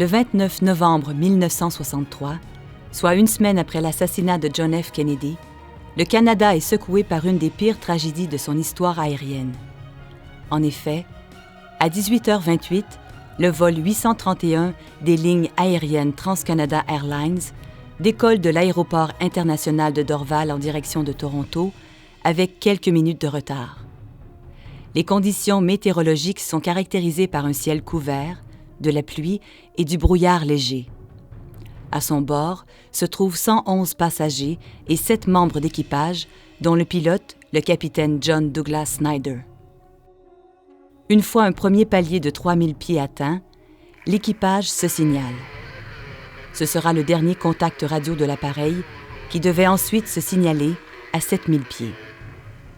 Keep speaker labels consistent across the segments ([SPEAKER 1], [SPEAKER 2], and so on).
[SPEAKER 1] Le 29 novembre 1963, soit une semaine après l'assassinat de John F. Kennedy, le Canada est secoué par une des pires tragédies de son histoire aérienne. En effet, à 18h28, le vol 831 des lignes aériennes TransCanada Airlines décolle de l'aéroport international de Dorval en direction de Toronto avec quelques minutes de retard. Les conditions météorologiques sont caractérisées par un ciel couvert, de la pluie et du brouillard léger. À son bord se trouvent 111 passagers et 7 membres d'équipage, dont le pilote, le capitaine John Douglas Snyder. Une fois un premier palier de 3000 pieds atteint, l'équipage se signale. Ce sera le dernier contact radio de l'appareil qui devait ensuite se signaler à 7000 pieds.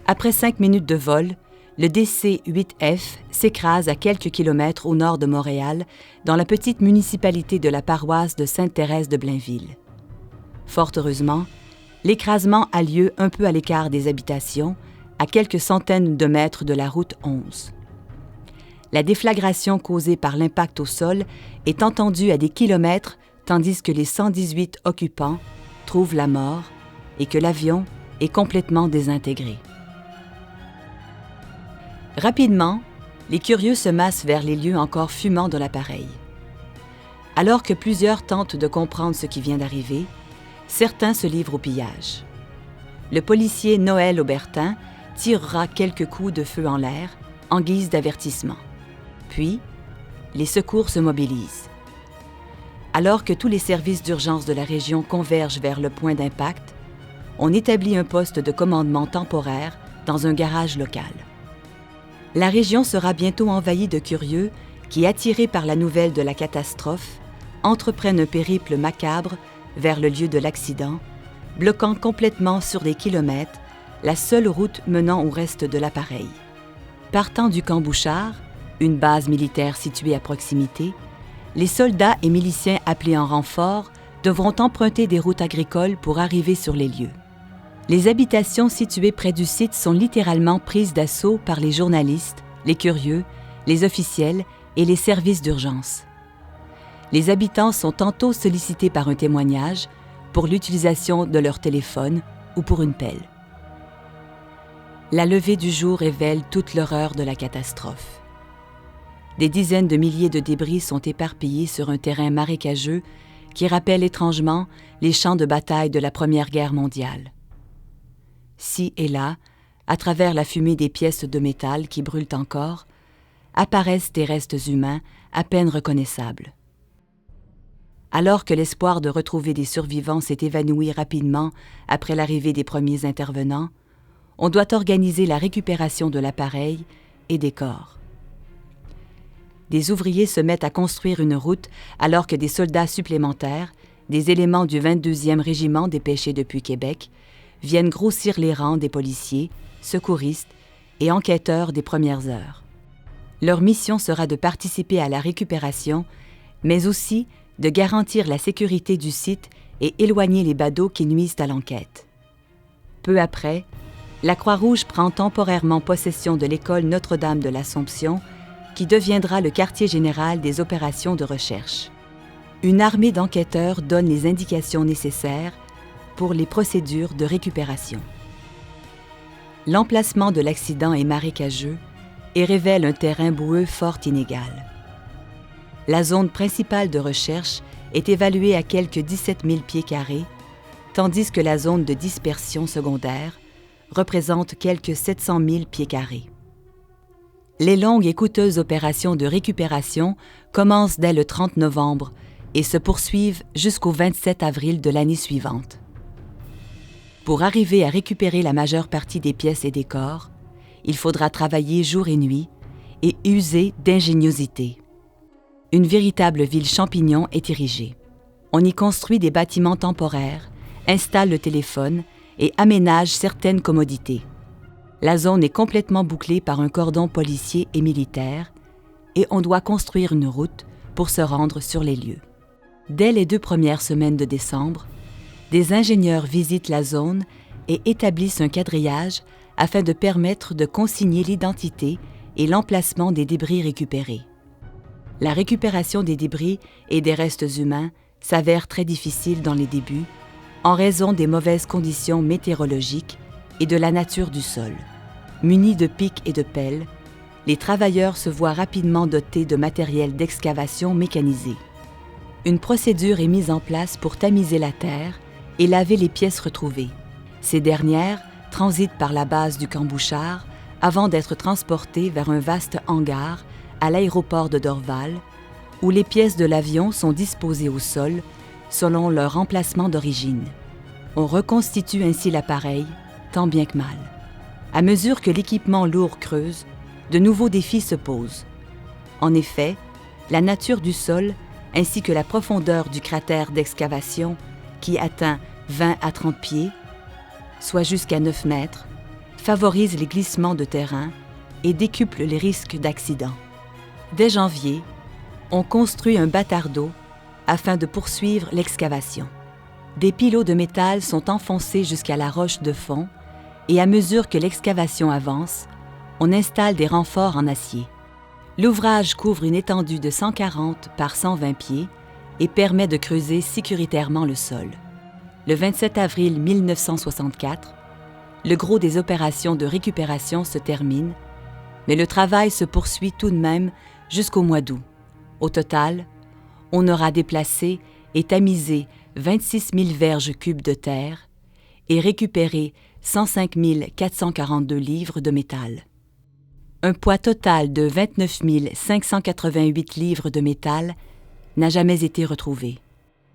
[SPEAKER 1] Après 5 minutes de vol, le DC-8F s'écrase à quelques kilomètres au nord de Montréal, dans la petite municipalité de la paroisse de Sainte-Thérèse de Blainville. Fort heureusement, l'écrasement a lieu un peu à l'écart des habitations, à quelques centaines de mètres de la route 11. La déflagration causée par l'impact au sol est entendue à des kilomètres, tandis que les 118 occupants trouvent la mort et que l'avion est complètement désintégré. Rapidement, les curieux se massent vers les lieux encore fumants de l'appareil. Alors que plusieurs tentent de comprendre ce qui vient d'arriver, certains se livrent au pillage. Le policier Noël Aubertin tirera quelques coups de feu en l'air en guise d'avertissement. Puis, les secours se mobilisent. Alors que tous les services d'urgence de la région convergent vers le point d'impact, on établit un poste de commandement temporaire dans un garage local. La région sera bientôt envahie de curieux qui, attirés par la nouvelle de la catastrophe, entreprennent un périple macabre vers le lieu de l'accident, bloquant complètement sur des kilomètres la seule route menant au reste de l'appareil. Partant du camp Bouchard, une base militaire située à proximité, les soldats et miliciens appelés en renfort devront emprunter des routes agricoles pour arriver sur les lieux. Les habitations situées près du site sont littéralement prises d'assaut par les journalistes, les curieux, les officiels et les services d'urgence. Les habitants sont tantôt sollicités par un témoignage, pour l'utilisation de leur téléphone ou pour une pelle. La levée du jour révèle toute l'horreur de la catastrophe. Des dizaines de milliers de débris sont éparpillés sur un terrain marécageux qui rappelle étrangement les champs de bataille de la Première Guerre mondiale. Ci et là, à travers la fumée des pièces de métal qui brûlent encore, apparaissent des restes humains à peine reconnaissables. Alors que l'espoir de retrouver des survivants s'est évanoui rapidement après l'arrivée des premiers intervenants, on doit organiser la récupération de l'appareil et des corps. Des ouvriers se mettent à construire une route alors que des soldats supplémentaires, des éléments du 22e régiment dépêchés depuis Québec, viennent grossir les rangs des policiers, secouristes et enquêteurs des premières heures. Leur mission sera de participer à la récupération, mais aussi de garantir la sécurité du site et éloigner les badauds qui nuisent à l'enquête. Peu après, la Croix-Rouge prend temporairement possession de l'école Notre-Dame de l'Assomption, qui deviendra le quartier général des opérations de recherche. Une armée d'enquêteurs donne les indications nécessaires pour les procédures de récupération. L'emplacement de l'accident est marécageux et révèle un terrain boueux fort inégal. La zone principale de recherche est évaluée à quelques 17 000 pieds carrés, tandis que la zone de dispersion secondaire représente quelques 700 000 pieds carrés. Les longues et coûteuses opérations de récupération commencent dès le 30 novembre et se poursuivent jusqu'au 27 avril de l'année suivante. Pour arriver à récupérer la majeure partie des pièces et des corps, il faudra travailler jour et nuit et user d'ingéniosité. Une véritable ville champignon est érigée. On y construit des bâtiments temporaires, installe le téléphone et aménage certaines commodités. La zone est complètement bouclée par un cordon policier et militaire et on doit construire une route pour se rendre sur les lieux. Dès les 2 premières semaines de décembre, des ingénieurs visitent la zone et établissent un quadrillage afin de permettre de consigner l'identité et l'emplacement des débris récupérés. La récupération des débris et des restes humains s'avère très difficile dans les débuts en raison des mauvaises conditions météorologiques et de la nature du sol. Munis de pics et de pelles, les travailleurs se voient rapidement dotés de matériel d'excavation mécanisé. Une procédure est mise en place pour tamiser la terre et laver les pièces retrouvées. Ces dernières transitent par la base du Camp Bouchard avant d'être transportées vers un vaste hangar à l'aéroport de Dorval, où les pièces de l'avion sont disposées au sol selon leur emplacement d'origine. On reconstitue ainsi l'appareil, tant bien que mal. À mesure que l'équipement lourd creuse, de nouveaux défis se posent. En effet, la nature du sol ainsi que la profondeur du cratère d'excavation, qui atteint 20 à 30 pieds, soit jusqu'à 9 mètres, favorise les glissements de terrain et décuple les risques d'accident. Dès janvier, on construit un bâtard d'eau afin de poursuivre l'excavation. Des pilots de métal sont enfoncés jusqu'à la roche de fond et à mesure que l'excavation avance, on installe des renforts en acier. L'ouvrage couvre une étendue de 140 par 120 pieds et permet de creuser sécuritairement le sol. Le 27 avril 1964, le gros des opérations de récupération se termine, mais le travail se poursuit tout de même jusqu'au mois d'août. Au total, on aura déplacé et tamisé 26 000 verges cubes de terre et récupéré 105 442 livres de métal. Un poids total de 29 588 livres de métal n'a jamais été retrouvé.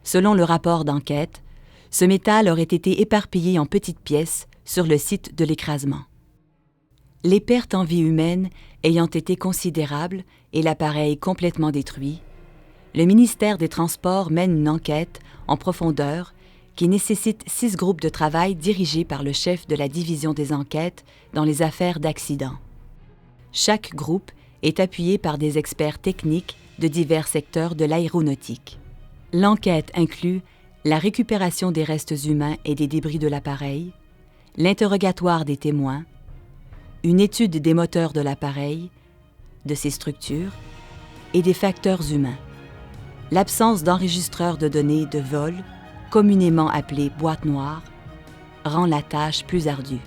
[SPEAKER 1] Selon le rapport d'enquête, ce métal aurait été éparpillé en petites pièces sur le site de l'écrasement. Les pertes en vie humaine ayant été considérables et l'appareil complètement détruit, le ministère des Transports mène une enquête en profondeur qui nécessite 6 groupes de travail dirigés par le chef de la division des enquêtes dans les affaires d'accidents. Chaque groupe est appuyé par des experts techniques de divers secteurs de l'aéronautique. L'enquête inclut la récupération des restes humains et des débris de l'appareil, l'interrogatoire des témoins, une étude des moteurs de l'appareil, de ses structures et des facteurs humains. L'absence d'enregistreur de données de vol, communément appelé boîte noire, rend la tâche plus ardue.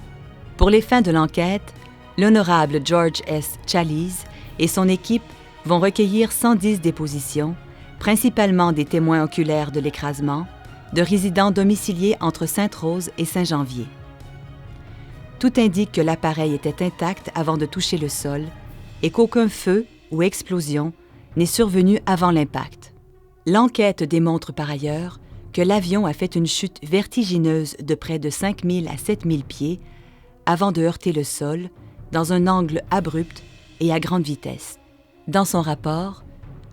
[SPEAKER 1] Pour les fins de l'enquête, l'honorable George S. Chalice et son équipe vont recueillir 110 dépositions, principalement des témoins oculaires de l'écrasement, de résidents domiciliés entre Sainte-Rose et Saint-Janvier. Tout indique que l'appareil était intact avant de toucher le sol et qu'aucun feu ou explosion n'est survenu avant l'impact. L'enquête démontre par ailleurs que l'avion a fait une chute vertigineuse de près de 5 000 à 7 000 pieds avant de heurter le sol dans un angle abrupt et à grande vitesse. Dans son rapport,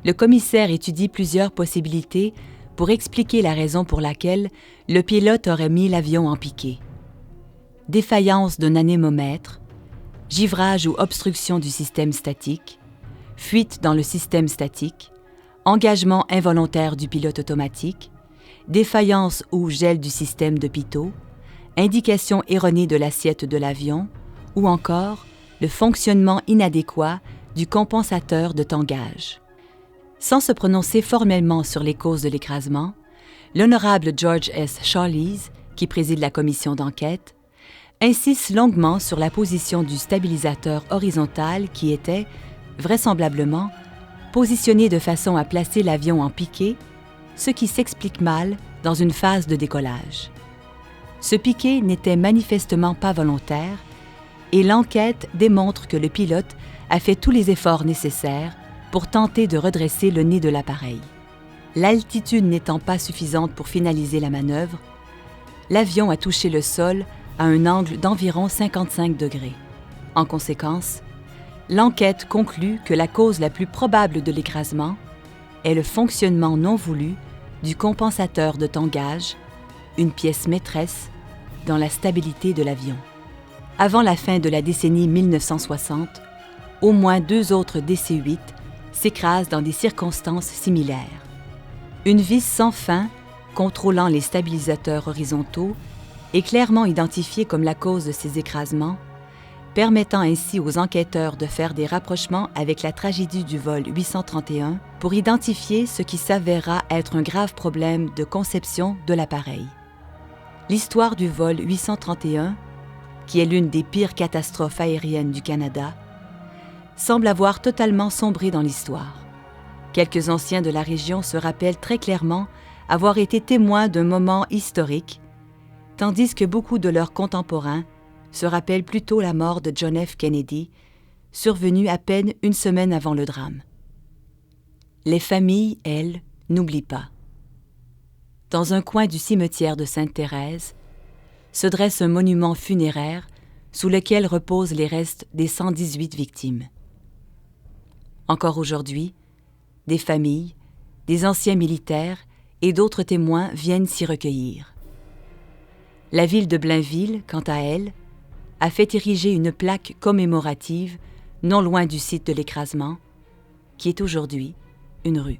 [SPEAKER 1] le commissaire étudie plusieurs possibilités pour expliquer la raison pour laquelle le pilote aurait mis l'avion en piqué. Défaillance d'un anémomètre, givrage ou obstruction du système statique, fuite dans le système statique, engagement involontaire du pilote automatique, défaillance ou gel du système de pitot, indication erronée de l'assiette de l'avion ou encore le fonctionnement inadéquat du compensateur de tangage. Sans se prononcer formellement sur les causes de l'écrasement, l'honorable George S. Chalice, qui préside la commission d'enquête, insiste longuement sur la position du stabilisateur horizontal qui était, vraisemblablement, positionné de façon à placer l'avion en piqué, ce qui s'explique mal dans une phase de décollage. Ce piqué n'était manifestement pas volontaire et l'enquête démontre que le pilote a fait tous les efforts nécessaires pour tenter de redresser le nez de l'appareil. L'altitude n'étant pas suffisante pour finaliser la manœuvre, l'avion a touché le sol à un angle d'environ 55 degrés. En conséquence, l'enquête conclut que la cause la plus probable de l'écrasement est le fonctionnement non voulu du compensateur de tangage, une pièce maîtresse dans la stabilité de l'avion. Avant la fin de la décennie 1960, au moins 2 autres DC-8 s'écrasent dans des circonstances similaires. Une vis sans fin, contrôlant les stabilisateurs horizontaux, est clairement identifiée comme la cause de ces écrasements, permettant ainsi aux enquêteurs de faire des rapprochements avec la tragédie du vol 831 pour identifier ce qui s'avéra être un grave problème de conception de l'appareil. L'histoire du vol 831, qui est l'une des pires catastrophes aériennes du Canada, semble avoir totalement sombré dans l'histoire. Quelques anciens de la région se rappellent très clairement avoir été témoins d'un moment historique, tandis que beaucoup de leurs contemporains se rappellent plutôt la mort de John F. Kennedy, survenue à peine une semaine avant le drame. Les familles, elles, n'oublient pas. Dans un coin du cimetière de Sainte-Thérèse, se dresse un monument funéraire sous lequel reposent les restes des 118 victimes. Encore aujourd'hui, des familles, des anciens militaires et d'autres témoins viennent s'y recueillir. La ville de Blainville, quant à elle, a fait ériger une plaque commémorative non loin du site de l'écrasement, qui est aujourd'hui une rue.